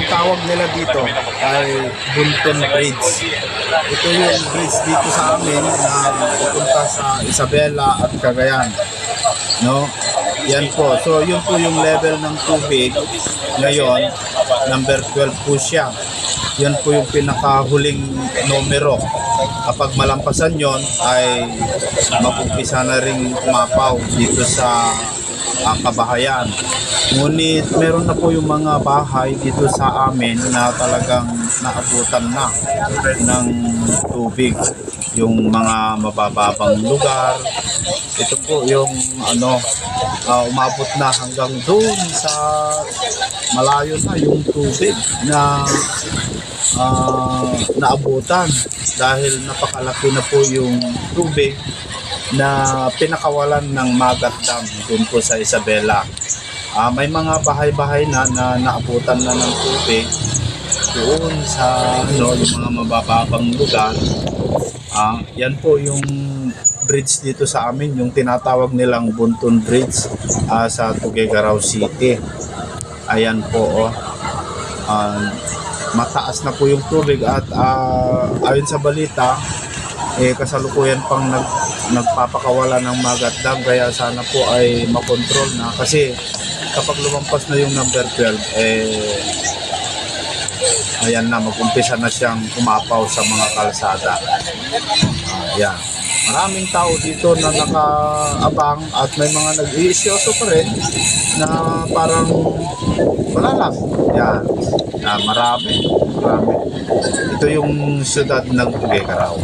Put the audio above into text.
tawag nila dito ay Bunton Bridge. Ito yung bridge dito sa amin na pupunta sa Isabela at Cagayan. No? Yan po. So, yun po yung level ng tubig ngayon. Number 12 po siya. Yan po yung pinakahuling numero. Kapag malampasan yon ay mapumpisa na rin umapaw dito sa kabahayan. Ngunit meron na po yung mga bahay dito sa amin na talagang naabutan na ng tubig. Yung mga mabababang lugar. Ito po yung umabot na hanggang doon sa malayo na yung tubig na naabutan dahil napakalaki na po yung tubig na pinakawalan ng Magat Dam doon po sa Isabela. May mga bahay-bahay na naabutan na ng tubig doon sa yung mga mabababang lugar. Yan po yung bridge dito sa amin, yung tinatawag nilang Bunton Bridge sa Tuguegarao City. Ayan po, mataas na po yung tubig at ayon sa balita, kasalukuyan pang nagpapakawala ng Magat Dam, kaya sana po ay makontrol na kasi kapag lumampas na yung number 12, ayan na, mag-umpisa na siyang umapaw sa mga kalsada. Yan. Maraming tao dito na nakaabang at may mga nag-iisyoso pa rin na parang wala lang. Yan. Marami. Ito yung siyudad ng Tuguegarao.